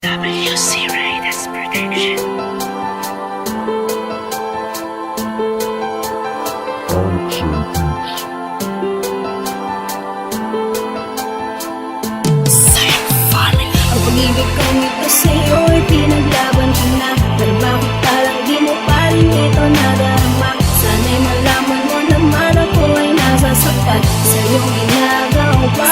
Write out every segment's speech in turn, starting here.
WC Raiders Protection. Ang pag-ibig kong ito sa'yo ay pinaglaban ko na. Pero bakit parang di mo pa rin ito nadarama? Sana'y malaman mo naman ako ay nasasaktan sa iyong ginagawa.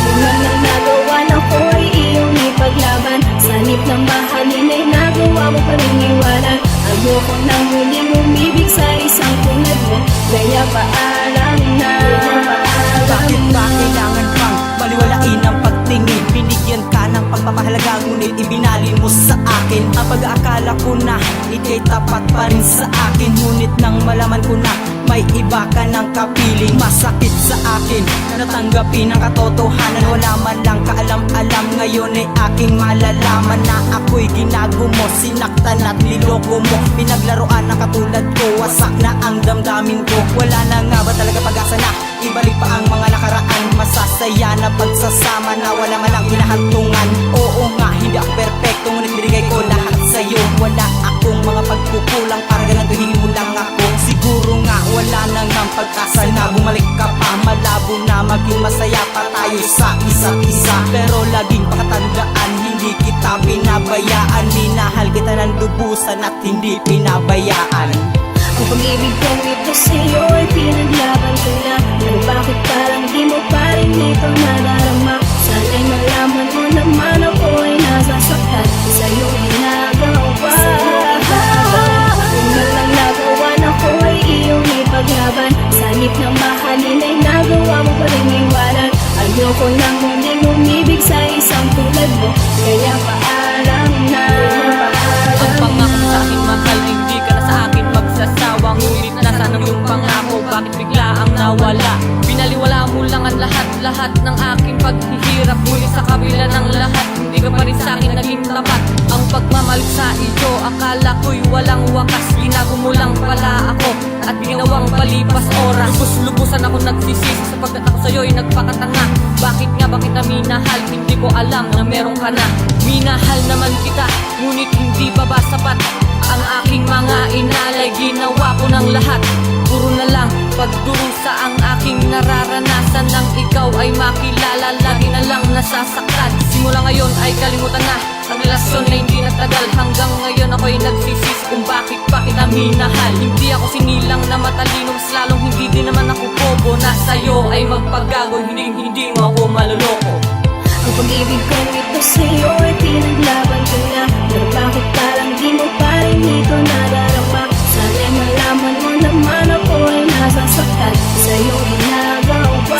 Yung lang nagawa na ko ay iyong ipaglaban. Sanip ng mahalin ay nagawa mo pa rin iwanan. Ayoko nang muling umibig sa isang tulad mo, kaya paalam na. Bakit ba kailangan pang baliwalain ang pagtingin? Binigyan ka ng pagpapahalaga, ngunit ibinalin mo sa akin. Ang pag-aakala ko na ika'y tapat pa rin sa akin, ngunit nang malaman ko na may iba ka ng kapiling. Masakit sa akin na natanggapin ang katotohanan. Wala man lang kaalam-alam, ngayon ay aking malalaman na ako'y ginago mo, sinaktan at niloko mo. Pinaglaruan na katulad ko, wasak na ang damdamin ko. Wala na nga ba talaga pag-asa na ibalik pa ang mga nakaraan? Masasaya na pagsasama na wala man lang hinahantungan. Oo nga, hindi ako perfecto, ngunit binigay ko lahat sa'yo. Wala akong mga pagkukulang para ganantuhin mo lang ako. Siguro nga wala na ngang pag-asa na bumalik ka pa. Malabo na maging masaya pa tayo sa isa't isa. Pero laging pakatandaan, hindi kita pinabayaan. Minahal kita ng lubusan at hindi pinabayaan. Ang pag-ibig kong ito sa'yo ay pinaglaban ko na. Pero bakit parang di mo pa rin ito nadarama? Sana'y malaman mo naman ako ay nasasaktan sa iyong ginagawa. Yung lang nagawa na ko ay iyong ipaglaban. Sanip ng mahalin ay nagawa mo pa rin iwanan. Ayoko nang muling umibig sa isang tulad mo, kaya paalam na. Ang pangako sa aking mahal, hindi ka na sa akin magsasawa. Ngunit nasaan ang iyong pangako, bakit bigla ang nawala? Binaliwala mo lang ang lahat ng aking paghihirap. Ngunit sa kabila ng lahat, hindi ka pa rin sa akin naging tapat. Ang pagmamahal sa iyo, akala ko'y walang wakas. Ginago mo lang pala ako at ginawang palipas oras. Lubos-lubusan ako nagsisisi sapagkat ako sa'yo'y nagpakatanga. Bakit nga ba kita minahal? Hindi ko alam na meron ka na. Minahal naman kita, ngunit hindi pa ba sapat? Ang aking mga inalay, ginawa ko ng lahat. Puro na lang pagdurusa ang aking nararanasan. Nang ikaw ay makilala, lagi na lang nasasaktan. Simula ngayon ay kalimutan na ang relasyon na hindi nagtagal. Hanggang ngayon ako'y nagsisisi kung bakit pa kita minahal. Hindi ako sinilang na matalino, mas lalong hindi din naman ako bobo. Na sa'yo ay magpagago, hindi mo ako maluloko. Ang pag-ibig kong ito sa'yo ay pinaglaban ko na. Pero bakit parang di mo pa rin ito nadarama? Sana'y malaman mo naman ako ay nasasaktan sa iyong ginagawa.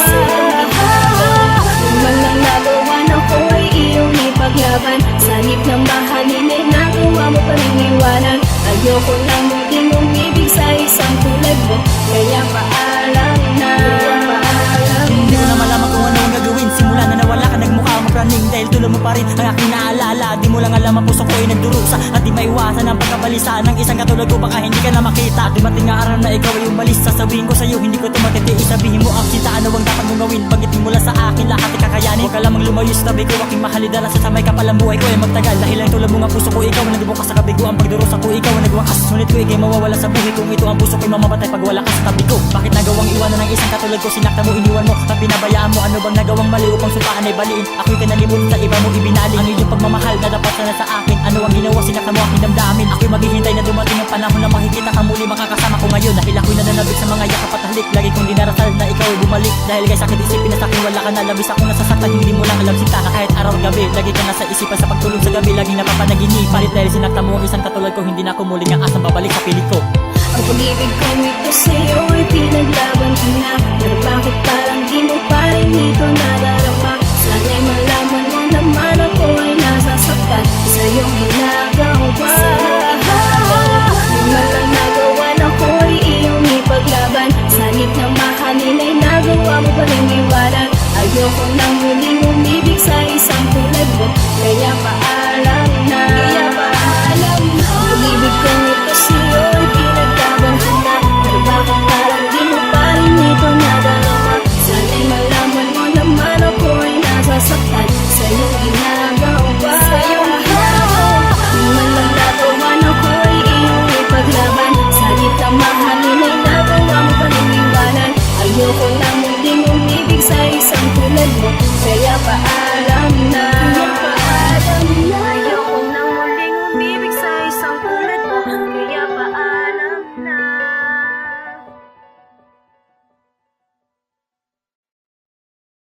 Yung lang nagawa na ko ay iyong ipaglaban. Sanip ng mahalin ay nagawa mo pa rin iwanan. Ayoko nang muling umibig sa isang tulad mo, kaya paalam na. Hindi ko na malaman kung ano ang gagawin. Simula na nawala ka, nagmukha mapraning. Dahil tulo mo pa rin ang aking naalala. Di mo lang alam ang puso ko ay nagdurusa. At di maiwasan ang pagkabalisa ng isang katulad ko. Baka hindi ka na makita. Dumating nga araw na ikaw ay umalis. Sasabihin ko sa'yo, hindi ko tumatitiis. Sabihin mo ang sinta, ano ang dapat mong gawin? Banggitin mo lang sa akin, lahat ay kakayanin. Huwag ka lamang lumayo sa tabi ko, aking mahalidara. Sa may kapalang buhay ko ay magtagal. Dahil ang tulad mo nga puso ko, ikaw ang nagbukas sa kabigo. Ang pagdurusa ko, ikaw ang nagwakas. Ngunit ko ikay mawawala sa buhay kung ito ang puso ko'y mamamatay pag wala ka sa tabi ko. Bakit nagawang iwanan ng isang katulad ko? Sinakta mo, iniwan mo at pinabayaan mo. Ano bang nagawang mali upang sumpaan ay baliin? Ako'y kanalimot sa iba mo ibinali. Ang iyong pagmamahal na dapat sana sa akin. Ano ang ginawa? Sinakta mo aking damdamin. Ako'y maghihintay na dumating ang panahon na makikita ka muli, makakasama ko ngayon. Dahil ako'y nananabik sa mga yakap at halik. Lagi kong dinarasal na ikaw ay bumalik. Dahil kay sakit isipin na sa'kin wala ka na. Labis akong nasasaktan, hindi mo lang alam sinta na kahit araw gabi. Lagi ka nasa isipan sa pagtulog sa gabi. Laging napapanaginipan. Palit dahil sinakta mo ang isang katulad ko, hindi na ako muling ang asang babalik sa pilit ko. Ang pag-ibig kong ito sa'yo ay pinaglaban ko na. Pero bakit parang di mo pa rin ito nadarama? Sana'y malaman mo naman ako ay nasasaktan sa iyong ginagawa. Yung lang nagawa na ko ay iyong ipaglaban. Sanip ng mahalin ay nagawa mo pa rin iwanan. Ayoko nang muling umibig sa isang tulad mo, kaya paalam na. Ang pag-ibig kong ito sa'yo ay pinaglaban ko na. Pero bakit parang di mo pa rin ito nadarama? Sana'y malaman mo naman ako ay nasasaktan sa iyong ginagawa. Kaya paalam na.